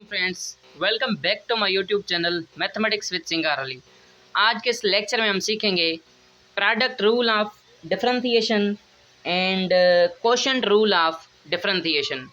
Friends, welcome back to my YouTube channel mathematics with Singar Ali. आज के इस लेक्चर में हम सीखेंगे product rule of differentiation and quotient rule of differentiation.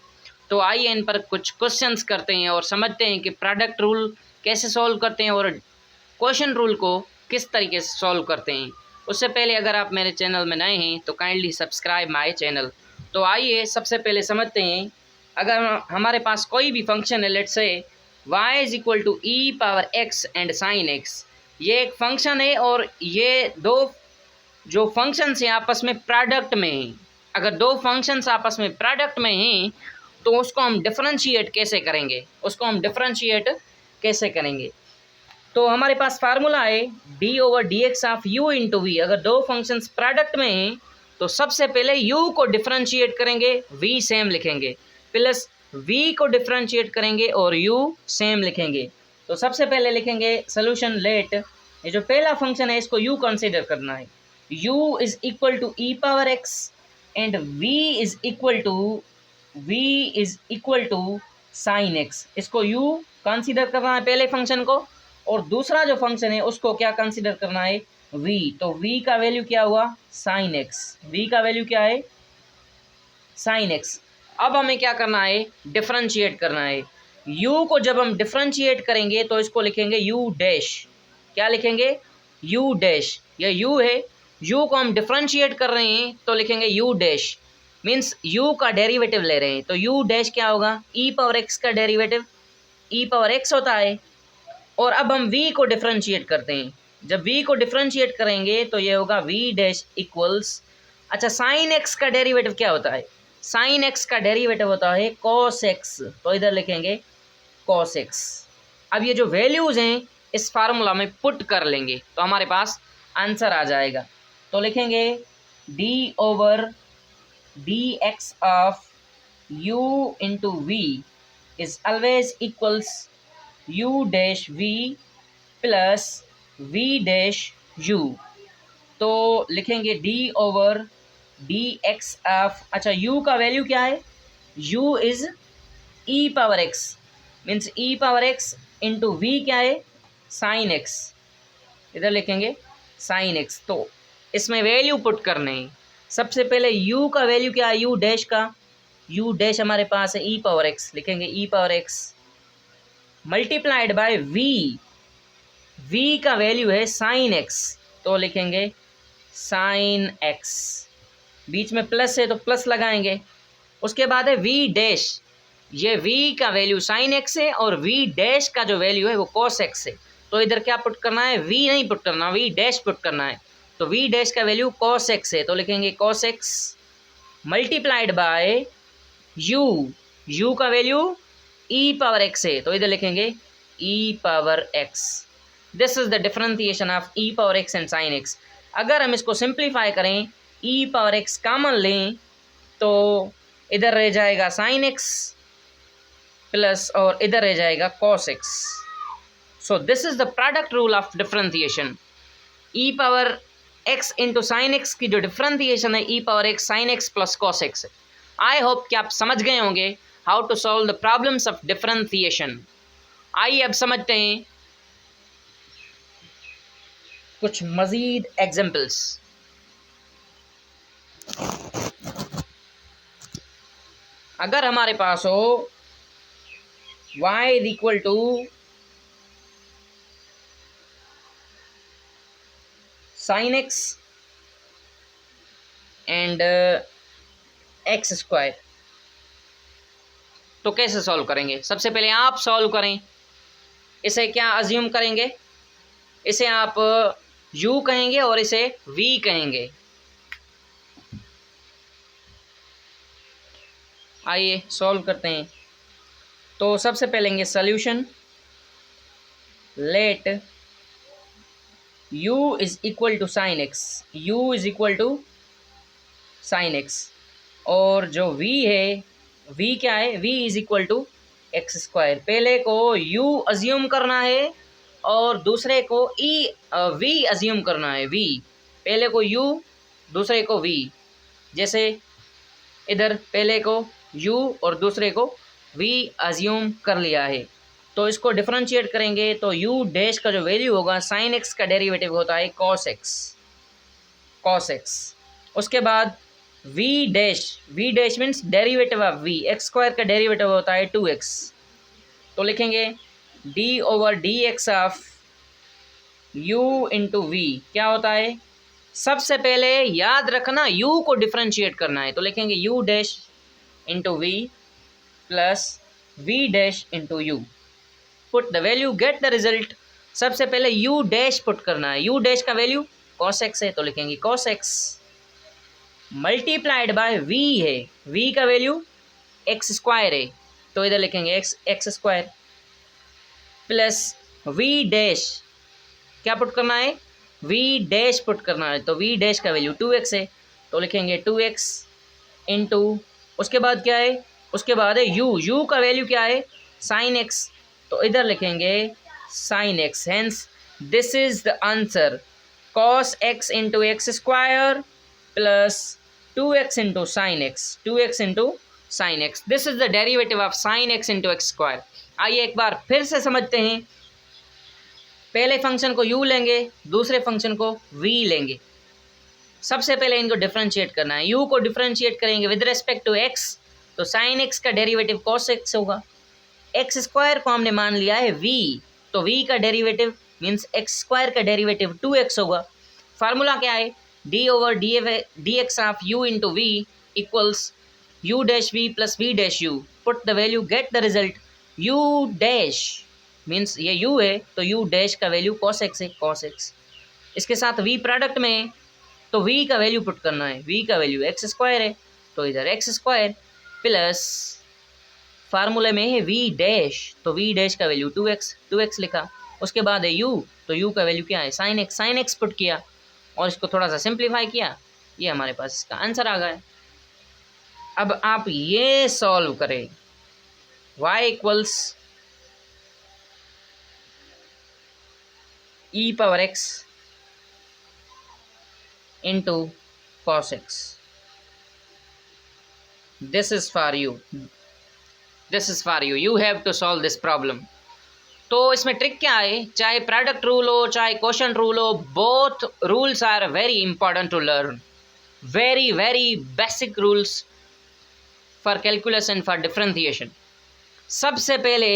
तो आइए इन पर कुछ क्वेश्चंस करते हैं और समझते हैं कि प्रोडक्ट रूल कैसे सॉल्व करते हैं और क्वोशंट रूल को किस तरीके से सॉल्व करते हैं। उससे पहले अगर आप मेरे चैनल में नए हैं तो काइंडली सब्सक्राइब माय चैनल। तो आइए सबसे पहले समझते हैं, अगर हमारे पास कोई भी फंक्शन है, let's say y is equal to e power x and sine x, ये एक फंक्शन है और ये दो जो फंक्शंस हैं आपस में प्रोडक्ट में हैं। अगर दो फंक्शंस आपस में प्रोडक्ट में हैं तो उसको हम डिफरेंशिएट कैसे करेंगे। तो हमारे पास फार्मूला है d over d x of u into v. अगर दो फंक्शंस प्रोडक्ट में हैं तो सबसे पहले u को डिफरेंशिएट करेंगे, v सेम लिखेंगे, प्लस v को डिफरेंशिएट करेंगे और u सेम लिखेंगे। तो सबसे पहले लिखेंगे सोल्यूशन लेट। ये जो पहला फंक्शन है इसको u कंसीडर करना है। u is equal to e power x and v is equal to sine x। इसको u कंसीडर करना है पहले फंक्शन को, और दूसरा जो फंक्शन है उसको क्या कंसीडर करना है, v। तो v का वैल्यू क्या हुआ, साइन x। v का वैल्यू क्या है, साइन x। अब हमें क्या करना है, डिफरेंशिएट करना है। u को जब हम डिफरेंशिएट करेंगे तो इसको लिखेंगे u डैश। क्या लिखेंगे, u डैश। यह u है, u को हम डिफरेंशिएट कर रहे हैं तो लिखेंगे u डैश, मीन्स u का डेरिवेटिव ले रहे हैं। तो u डैश क्या होगा, e पावर x का डेरिवेटिव e पावर x होता है। और अब हम v को डिफरेंशिएट करते हैं। जब v को डिफरेंशिएट करेंगे तो ये होगा v डैश इक्वल्स, अच्छा साइन x का डेरिवेटिव क्या होता है, साइन x का डेरिवेटिव होता है cos x। तो इधर लिखेंगे cos x। अब ये जो वैल्यूज़ हैं इस फार्मूला में पुट कर लेंगे तो हमारे पास आंसर आ जाएगा। तो लिखेंगे d over d x of u into v is always equals u dash v plus v dash u। तो लिखेंगे d over d x of, अच्छा u का वैल्यू क्या है, u is e power x, means e power x into v क्या है, sine x। इधर लिखेंगे साइन x। तो इसमें वैल्यू पुट करने हैं। सबसे पहले u का वैल्यू क्या है, u डैश का, u डैश हमारे पास है e पावर x, लिखेंगे e power x multiplied by v। v का वैल्यू है साइन x, तो लिखेंगे साइन x। बीच में प्लस है तो प्लस लगाएंगे। उसके बाद है v डैश, ये v का वैल्यू साइन x है और v डैश का जो वैल्यू है वो cos x है। तो इधर क्या पुट करना है, v नहीं पुट करना, v डैश पुट करना है। तो v डैश का वैल्यू cos x है, तो लिखेंगे cos x multiplied by u का वैल्यू e पावर x है, तो इधर लिखेंगे e power x। This is the differentiation of e power x and sine x। अगर हम इसको सिंप्लीफाई करें, e पावर x कॉमन लें तो इधर रह जाएगा साइन x प्लस और इधर रह जाएगा cos x। So this is the product rule of differentiation. e power x into sine x की जो डिफरेंशिएशन है e power x sine x plus cos x है। आई होप कि आप समझ गए होंगे how to solve the problems of differentiation. आइए अब समझते हैं कुछ मज़ीद एग्जाम्पल्स। अगर हमारे पास हो y is equal to sine x and x square, तो कैसे सॉल्व करेंगे। सबसे पहले आप सॉल्व करें। इसे क्या अज्यूम करेंगे, इसे आप u कहेंगे और इसे v कहेंगे। आइए सॉल्व करते हैं। तो सबसे पहले लेंगे solution let u is equal to sine x, u is equal to sine x, और जो v है, v क्या है, v is equal to x square. पहले को u अज्यूम करना है और दूसरे को v अज्यूम करना है। v पहले को u दूसरे को v, जैसे इधर पहले को u और दूसरे को v अज्यूम कर लिया है। तो इसको डिफरेंशिएट करेंगे तो u डैश का जो वैल्यू होगा साइन एक्स का डेरिवेटिव होता है कॉस एक्स। उसके बाद v dash means derivative of v, x square का डेरिवेटिव होता है 2x। तो लिखेंगे d over d x of u into v क्या होता है, सबसे पहले याद रखना u को डिफरेंशिएट करना है, तो लिखेंगे u dash into v plus v dash into u, put the value get the result. सबसे पहले u डैश पुट करना है, u डैश का वैल्यू cos x है तो लिखेंगे cos x multiplied by v है, v का वैल्यू x स्क्वायर है तो इधर लिखेंगे x square plus v dash क्या पुट करना है, v डैश पुट करना है तो v डैश का वैल्यू 2x है तो लिखेंगे 2x इंटू उसके बाद क्या है, उसके बाद है u का वैल्यू क्या है साइन x तो इधर लिखेंगे sine x, hence this is the answer cos x into x square plus 2x into sine x, 2x into sine x, this is the derivative of sine x into x square. आइए एक बार फिर से समझते हैं, पहले function को u लेंगे, दूसरे फंक्शन को v लेंगे। सबसे पहले इनको डिफरेंशिएट करना है, u को डिफरेंशिएट करेंगे विद रिस्पेक्ट टू x तो साइन x का डेरिवेटिव cos x होगा, एक्स स्क्वायर को हमने मान लिया है v तो v का डेरिवेटिव मीन्स एक्स स्क्वायर का डेरिवेटिव 2x होगा। फार्मूला क्या है, d over d x of u into v equals u dash v plus v dash u, put the value get the result. u dash means ये u है तो u dash का value cos x है cos x, इसके साथ v product में है तो v का वैल्यू पुट करना है, v का वैल्यू एक्स स्क्वायर है तो इधर x स्क्वायर प्लस फार्मूले में है v डैश तो v डैश का वैल्यू 2x लिखा, उसके बाद है u तो u का वैल्यू क्या है साइन x पुट किया और इसको थोड़ा सा सिंप्लीफाई किया, ये हमारे पास इसका आंसर आ गया। अब आप ये सॉल्व करें, y equals e power x into cos x, this is for you, you have to solve this problem. तो इसमें ट्रिक क्या है, चाहे प्रोडक्ट रूल हो चाहे क्वोशंट रूल हो, both rules are very important to learn, very basic rules for calculus and for differentiation. सबसे पहले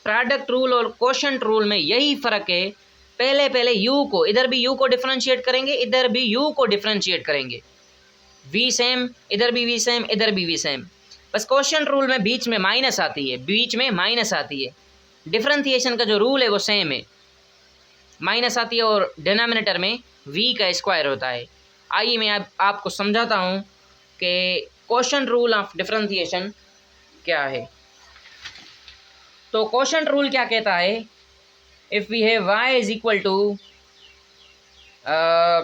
प्रोडक्ट रूल और क्वोशंट रूल में यही फ़र्क है, पहले u को, इधर भी u को डिफरेंशिएट करेंगे, इधर भी u को डिफरेंशिएट करेंगे, v सेम, इधर भी v सेम, इधर भी v सेम, बस क्वोशंट रूल में बीच में माइनस आती है, डिफरेंशिएशन का जो रूल है वो सेम है, माइनस आती है और डिनोमिनेटर में v का स्क्वायर होता है। आइए मैं आपको समझाता हूँ कि क्वोशंट रूल ऑफ डिफरेंशिएशन क्या है। तो क्वोशंट रूल क्या कहता है, if we have y is equal to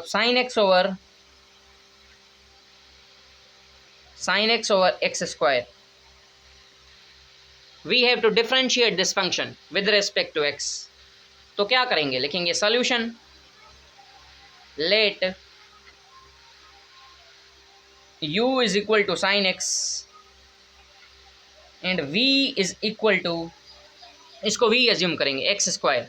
sine x over x square, we have to differentiate this function with respect to x। तो क्या करेंगे, लिखेंगे solution, let u is equal to sine x and v is equal to, इसको v assume करेंगे x square,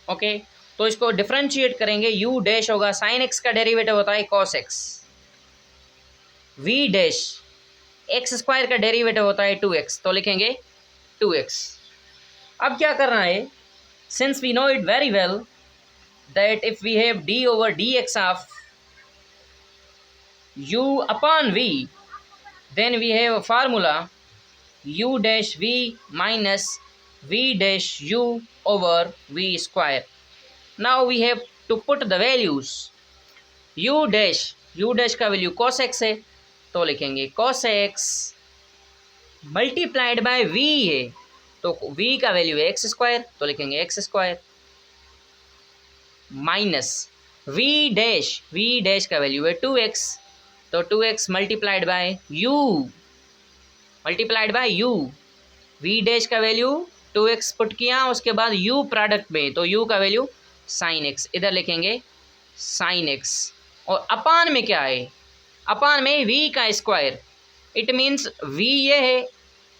okay. तो इसको differentiate करेंगे, u dash होगा साइन x का डेरिवेटिव होता है cos x, v dash x square का डेरिवेटिव होता है 2x तो लिखेंगे 2x। अब क्या करना है, since we know it very well that if we have d over d x of u upon v, then we have a formula u dash v minus v dash u over v square. Now we have to put the values, u dash का value cos x है तो लिखेंगे cos x multiplied by v है तो v का value है x square तो लिखेंगे x square minus v dash का वैल्यू है 2x तो 2x multiplied by u, v dash का वैल्यू 2x पुट किया, उसके बाद u प्रोडक्ट में तो u का वैल्यू साइन x, इधर लिखेंगे साइन x, और अपान में क्या है, अपान में v का स्क्वायर, इट मीन्स v ये है,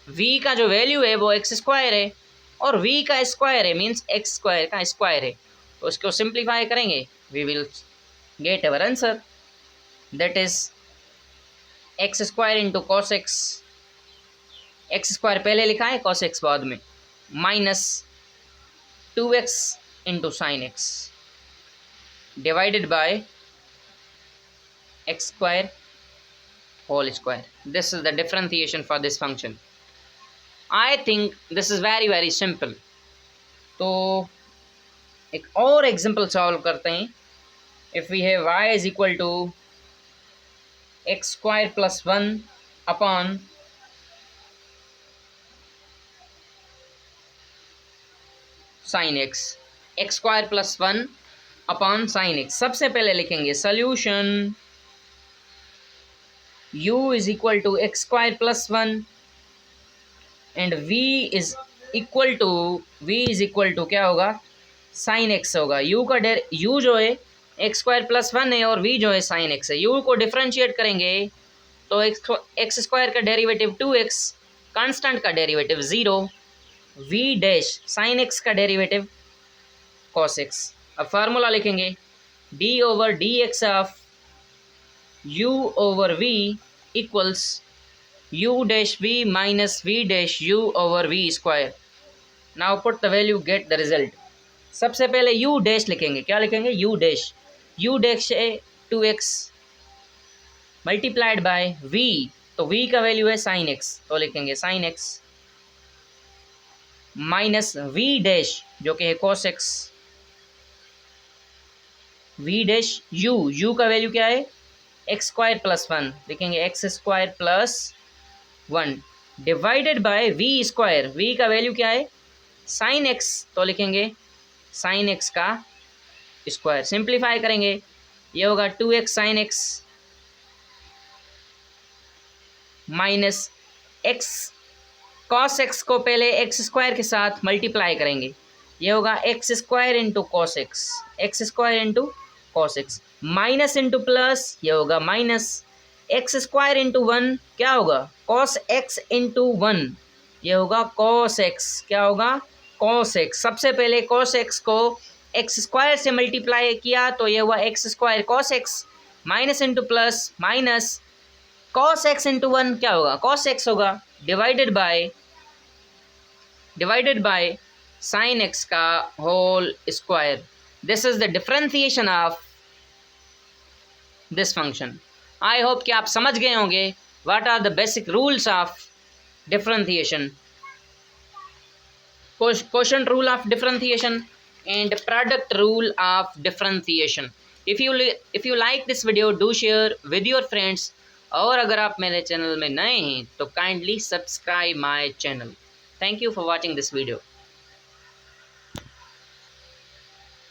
v का जो वैल्यू है वो एक्स स्क्वायर है और v का स्क्वायर है मीन्स x स्क्वायर का स्क्वायर है, तो उसको सिंप्लीफाई करेंगे we will get our answer, that is x square into cos x, x square पहले लिखा है कॉस एक्स बाद में, minus 2x into sine x divided by x square whole square. This is the differentiation for this function. I think this is very very simple. तो एक और example solve करते हैं. If we have y is equal to x square plus 1 upon sine x, x square plus 1 upon sine x. सबसे पहले लिखेंगे solution u is equal to x square plus 1 and v is equal to क्या होगा, sine x होगा. u जो है x square plus 1 है और v जो है साइन एक्स है. u को डिफ्रेंशिएट करेंगे तो एक्स स्क्वायर का डेरिवेटिव 2x, कांस्टेंट का derivative 0, v dash sign x का डेरिवेटिव cos x. अब फार्मूला लिखेंगे d over d x of u over v equals u dash v minus v dash u over v square. Now put the value, get the result. सबसे पहले u dash लिखेंगे. क्या लिखेंगे, u dash है 2x multiplied by v, तो v का value है sine x, तो लिखेंगे sine x minus v dash जो कि है cos x, v dash u का वैल्यू क्या है एक्स स्क्वायर प्लस 1, लिखेंगे x square plus 1 divided by v square, v का वैल्यू क्या है साइन x, तो लिखेंगे साइन x का स्क्वायर. सिंप्लीफाई करेंगे ये होगा 2x sine x minus x cos x को पहले एक्स स्क्वायर के साथ मल्टीप्लाई करेंगे, ये होगा x square into cos x, x square into cos x, minus into plus, ये होगा माइनस एक्स स्क्वायर इंटू 1, क्या होगा कॉस एक्स इंटू 1, ये होगा कॉस एक्स, क्या होगा कॉस एक्स. सबसे पहले कॉस एक्स को एक्स स्क्वायर से मल्टीप्लाई किया तो ये हुआ x square cos x, minus into plus minus cos x into 1, क्या होगा कॉस एक्स होगा, डिवाइडेड बाय साइन एक्स का whole square. This is the differentiation of this function. I hope कि आप समझ गए होंगे what are the basic rules of differentiation, quotient rule of differentiation and product rule of differentiation. If you like this video, do share with your friends. और अगर आप मेरे channel में नए हैं तो kindly subscribe my channel. Thank you for watching this video.